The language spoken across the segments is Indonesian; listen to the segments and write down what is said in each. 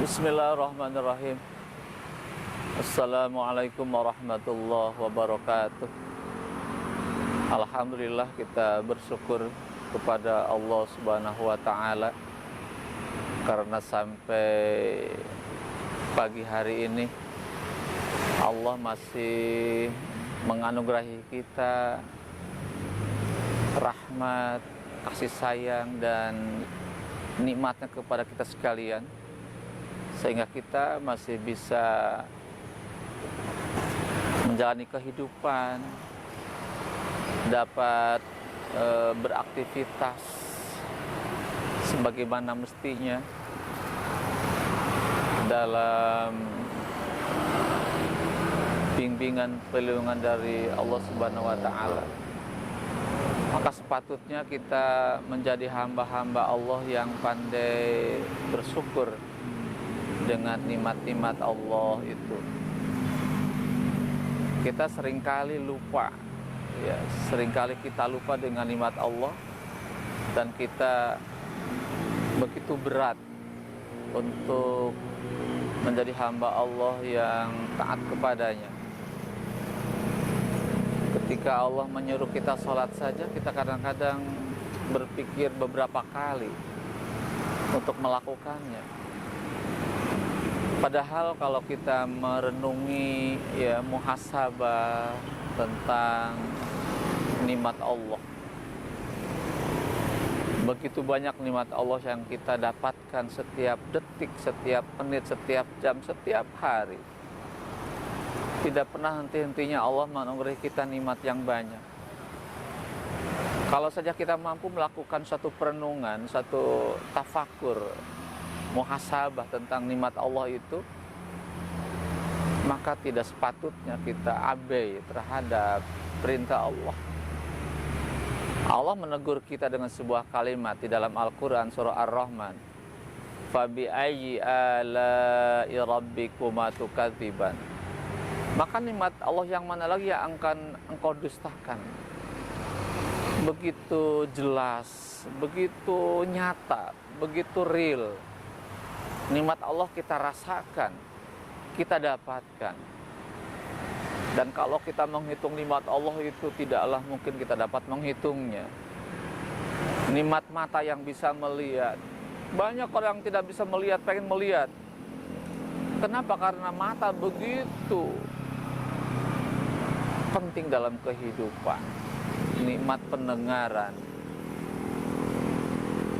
Bismillahirrahmanirrahim. Assalamualaikum warahmatullahi wabarakatuh. Alhamdulillah, kita bersyukur kepada Allah Subhanahu wa ta'ala karena sampai pagi hari ini Allah masih menganugerahi kita rahmat, kasih sayang dan nikmatnya kepada kita sekalian, sehingga kita masih bisa menjalani kehidupan, dapat beraktivitas sebagaimana mestinya dalam bimbingan perlindungan dari Allah Subhanahu wa ta'ala. Maka sepatutnya kita menjadi hamba-hamba Allah yang pandai bersyukur dengan nikmat-nikmat Allah itu. Kita seringkali lupa, seringkali kita lupa dengan nikmat Allah, dan kita begitu berat untuk menjadi hamba Allah yang taat kepadanya. Ketika Allah menyuruh kita sholat saja, kita kadang-kadang berpikir beberapa kali untuk melakukannya. Padahal kalau kita merenungi muhasabah tentang nikmat Allah, begitu banyak nikmat Allah yang kita dapatkan setiap detik, setiap menit, setiap jam, setiap hari. Tidak pernah henti-hentinya Allah menganugerahi kita nikmat yang banyak. Kalau saja kita mampu melakukan satu perenungan, satu tafakur, muhasabah tentang nikmat Allah itu, maka tidak sepatutnya kita abai terhadap perintah Allah. Allah menegur kita dengan sebuah kalimat di dalam Al-Quran surah Ar-Rahman, fabi ayyi ala'i rabbikuma tukadziban. Maka nikmat Allah yang mana lagi yang akan engkau dustakan? Begitu jelas, begitu nyata, begitu real. Nikmat Allah kita rasakan, kita dapatkan. Dan kalau kita menghitung nikmat Allah itu, tidaklah mungkin kita dapat menghitungnya. Nikmat mata yang bisa melihat, banyak orang yang tidak bisa melihat, pengen melihat. Kenapa? Karena mata begitu penting dalam kehidupan. Nikmat pendengaran,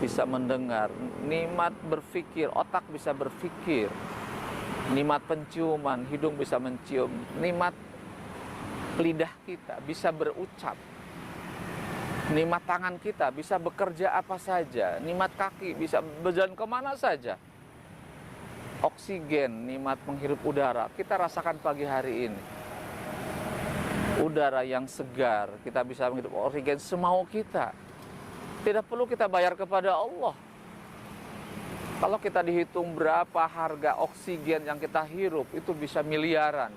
bisa mendengar, nikmat berpikir, otak bisa berpikir, nikmat penciuman, hidung bisa mencium, nikmat lidah kita bisa berucap, nikmat tangan kita bisa bekerja apa saja, nikmat kaki bisa berjalan kemana saja, oksigen, nikmat menghirup udara, kita rasakan pagi hari ini. Udara yang segar, kita bisa menghirup oksigen semau kita. Tidak perlu kita bayar kepada Allah. Kalau kita dihitung berapa harga oksigen yang kita hirup, itu bisa miliaran.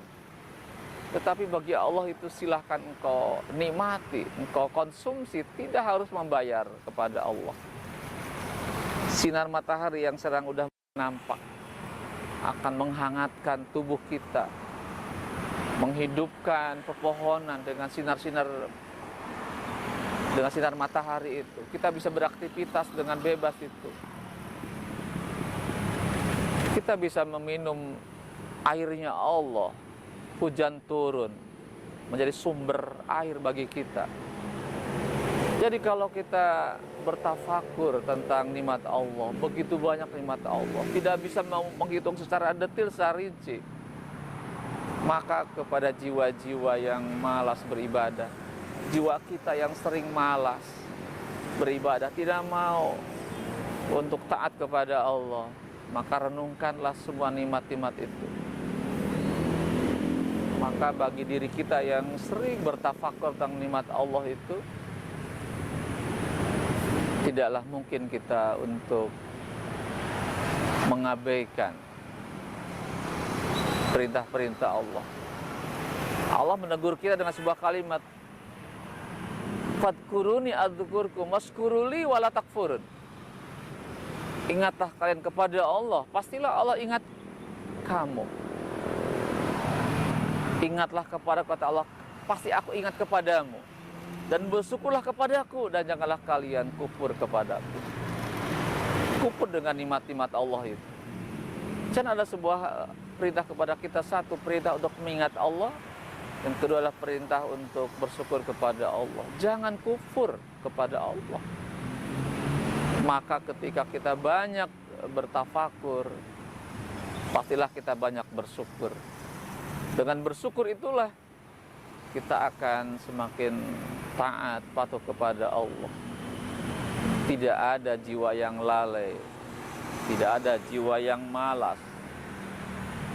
Tetapi bagi Allah itu silahkan engkau nikmati, engkau konsumsi, tidak harus membayar kepada Allah. Sinar matahari yang sedang udah nampak akan menghangatkan tubuh kita, menghidupkan pepohonan dengan sinar matahari itu. Kita bisa beraktivitas dengan bebas itu. Kita bisa meminum airnya Allah. Hujan turun menjadi sumber air bagi kita. Jadi kalau kita bertafakur tentang nikmat Allah, begitu banyak nikmat Allah, tidak bisa menghitung secara detail, secara rinci. Maka kepada jiwa-jiwa yang malas beribadah, jiwa kita yang sering malas beribadah, tidak mau untuk taat kepada Allah, maka renungkanlah semua nikmat-nikmat itu. Maka bagi diri kita yang sering bertafakur tentang nikmat Allah itu, tidaklah mungkin kita untuk mengabaikan perintah-perintah Allah. Allah menegur kita dengan sebuah kalimat, fadkuruni adzkurkum waskuruli wala takfurun. Ingatlah kalian kepada Allah, pastilah Allah ingat kamu. Ingatlah kepada kata Allah, pasti aku ingat kepadamu. Dan bersyukurlah kepadaku, dan janganlah kalian kufur kepadaku. Kufur dengan nikmat-nikmat Allah itu. Dan ada sebuah perintah kepada kita, satu perintah untuk mengingat Allah, yang kedua adalah perintah untuk bersyukur kepada Allah. Jangan kufur kepada Allah. Maka ketika kita banyak bertafakur, pastilah kita banyak bersyukur. Dengan bersyukur itulah kita akan semakin taat, patuh kepada Allah. Tidak ada jiwa yang lalai, tidak ada jiwa yang malas.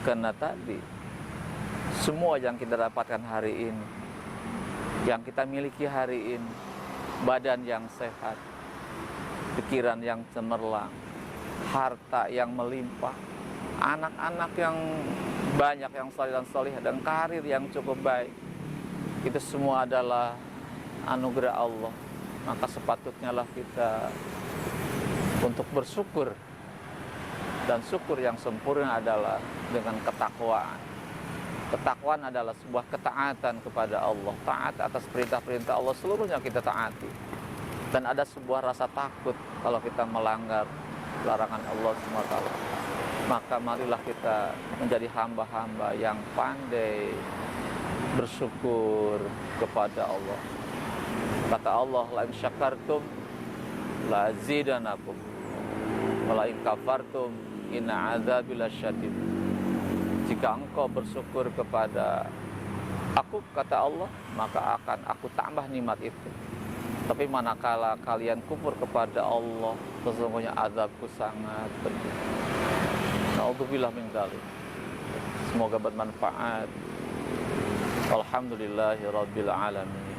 Karena tadi semua yang kita dapatkan hari ini, yang kita miliki hari ini, badan yang sehat, pikiran yang cemerlang, harta yang melimpah, anak-anak yang banyak yang saleh dan salihah, dan karir yang cukup baik, itu semua adalah anugerah Allah. Maka sepatutnya lah kita untuk bersyukur, dan syukur yang sempurna adalah dengan ketakwaan. Ketakwaan adalah sebuah ketaatan kepada Allah, taat atas perintah-perintah Allah, seluruhnya kita taati. Dan ada sebuah rasa takut kalau kita melanggar larangan Allah SWT. Maka marilah kita menjadi hamba-hamba yang pandai bersyukur kepada Allah. Kata Allah, la in syakartum la azidanakum wa la in kafartum inna adzabi lasyadid. Jika engkau bersyukur kepada aku, kata Allah, maka akan aku tambah nikmat itu. Tapi manakala kalian kufur kepada Allah, sesungguhnya azabku sangat pedih. Na'udzubillah min dzalik. Semoga bermanfaat. Alhamdulillahirabbil alamin.